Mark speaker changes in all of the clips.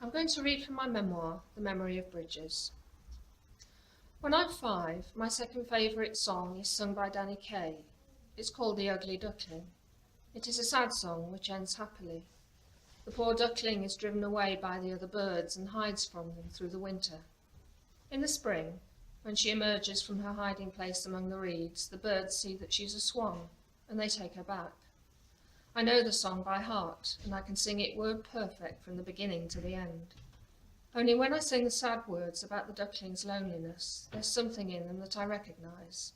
Speaker 1: I'm going to read from my memoir, The Memory of Bridges. When I'm 5, my second favourite song is sung by Danny Kaye. It's called The Ugly Duckling. It is a sad song which ends happily. The poor duckling is driven away by the other birds and hides from them through the winter. In the spring, when she emerges from her hiding place among the reeds, the birds see that she's a swan, and they take her back. I know the song by heart, and I can sing it word perfect from the beginning to the end. Only when I sing the sad words about the duckling's loneliness, there's something in them that I recognise.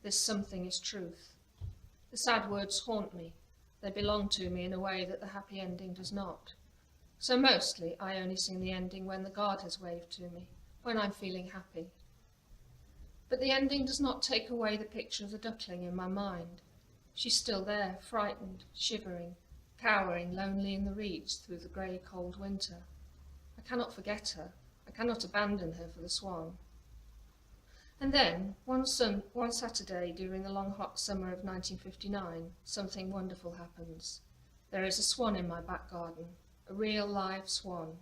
Speaker 1: This something is truth. The sad words haunt me. They belong to me in a way that the happy ending does not. So mostly I only sing the ending when the guard has waved to me, when I'm feeling happy. But the ending does not take away the picture of the duckling in my mind. She's still there, frightened, shivering, cowering lonely in the reeds through the grey, cold winter. I cannot forget her. I cannot abandon her for the swan. And then, one Saturday during the long hot summer of 1959, something wonderful happens. There is a swan in my back garden, a real live swan.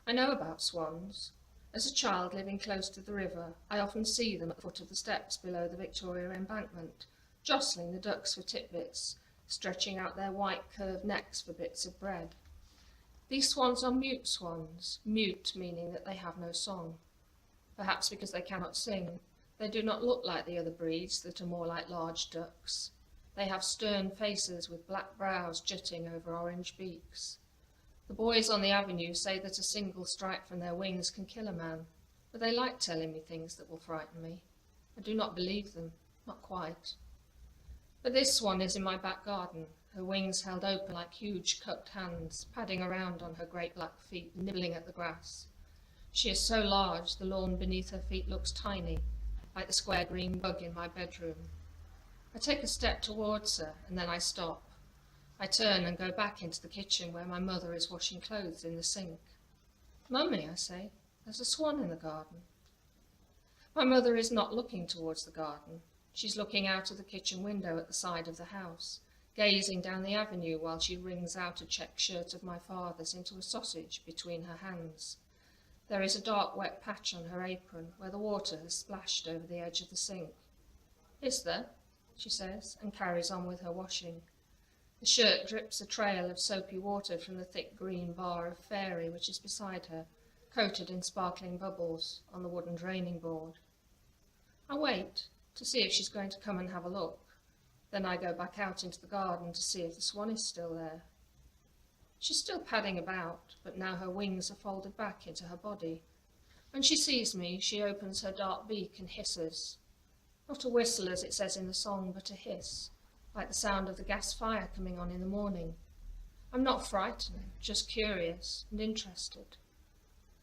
Speaker 1: I know about swans. As a child living close to the river, I often see them at the foot of the steps below the Victoria Embankment, jostling the ducks for titbits, stretching out their white curved necks for bits of bread. These swans are mute swans, mute meaning that they have no song. Perhaps because they cannot sing, they do not look like the other breeds that are more like large ducks. They have stern faces with black brows jutting over orange beaks. The boys on the avenue say that a single strike from their wings can kill a man, but they like telling me things that will frighten me. I do not believe them, not quite. But this swan is in my back garden, her wings held open like huge cupped hands, padding around on her great black feet, nibbling at the grass. She is so large the lawn beneath her feet looks tiny, like the square green bug in my bedroom. I take a step towards her, and then I stop. I turn and go back into the kitchen where my mother is washing clothes in the sink. "Mummy," I say, "there's a swan in the garden." My mother is not looking towards the garden. She's looking out of the kitchen window at the side of the house, gazing down the avenue while she wrings out a check shirt of my father's into a sausage between her hands. There is a dark wet patch on her apron where the water has splashed over the edge of the sink. "Is there?" she says, and carries on with her washing. The shirt drips a trail of soapy water from the thick green bar of fairy which is beside her, coated in sparkling bubbles on the wooden draining board. I wait to see if she's going to come and have a look. Then I go back out into the garden to see if the swan is still there. She's still padding about, but now her wings are folded back into her body. When she sees me, she opens her dark beak and hisses. Not a whistle as it says in the song, but a hiss, like the sound of the gas fire coming on in the morning. I'm not frightened, just curious and interested.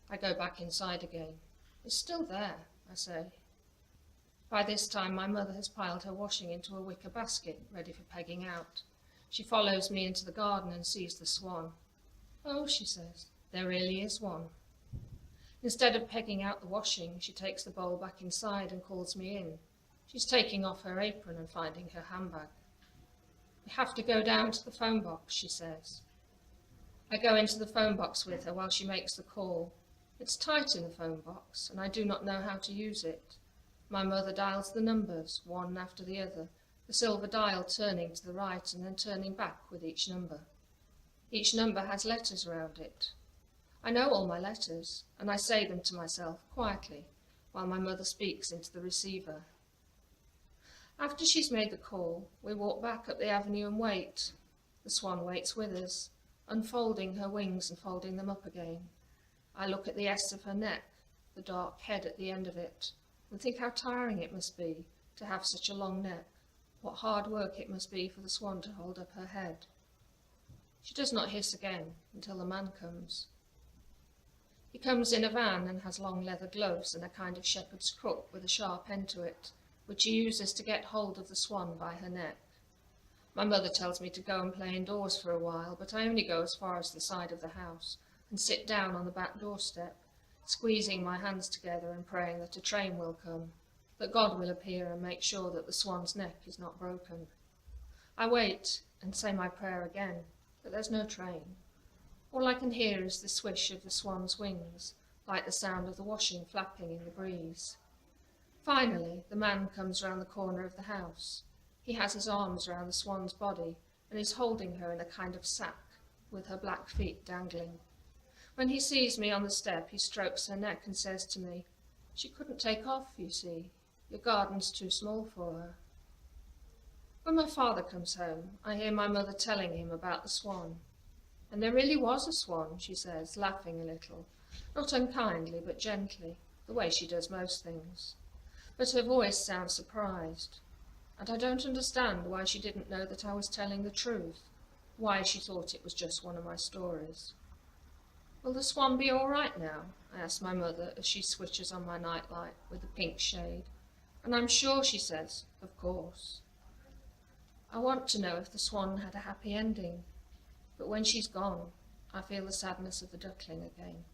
Speaker 1: I go back inside again. "It's still there," I say. By this time my mother has piled her washing into a wicker basket, ready for pegging out. She follows me into the garden and sees the swan. "Oh," she says, "there really is one." Instead of pegging out the washing, she takes the bowl back inside and calls me in. She's taking off her apron and finding her handbag. "We have to go down to the phone box," she says. I go into the phone box with her while she makes the call. It's tight in the phone box, and I do not know how to use it. My mother dials the numbers, one after the other, the silver dial turning to the right and then turning back with each number. Each number has letters round it. I know all my letters, and I say them to myself quietly, while my mother speaks into the receiver. After she's made the call, we walk back up the avenue and wait. The swan waits with us, unfolding her wings and folding them up again. I look at the S of her neck, the dark head at the end of it, and think how tiring it must be to have such a long neck, what hard work it must be for the swan to hold up her head. She does not hiss again until the man comes. He comes in a van and has long leather gloves and a kind of shepherd's crook with a sharp end to it, which he uses to get hold of the swan by her neck. My mother tells me to go and play indoors for a while, but I only go as far as the side of the house and sit down on the back doorstep, squeezing my hands together and praying that a train will come, that God will appear and make sure that the swan's neck is not broken. I wait and say my prayer again, but there's no train. All I can hear is the swish of the swan's wings, like the sound of the washing flapping in the breeze. Finally, the man comes round the corner of the house. He has his arms round the swan's body and is holding her in a kind of sack, with her black feet dangling. When he sees me on the step, he strokes her neck and says to me, "She couldn't take off, you see. Your garden's too small for her." When my father comes home, I hear my mother telling him about the swan. "And there really was a swan," she says, laughing a little, not unkindly but gently, the way she does most things. But her voice sounds surprised, and I don't understand why she didn't know that I was telling the truth, why she thought it was just one of my stories. "Will the swan be all right now?" I ask my mother as she switches on my nightlight with the pink shade. And I'm sure she says, "Of course." I want to know if the swan had a happy ending, but when she's gone, I feel the sadness of the duckling again.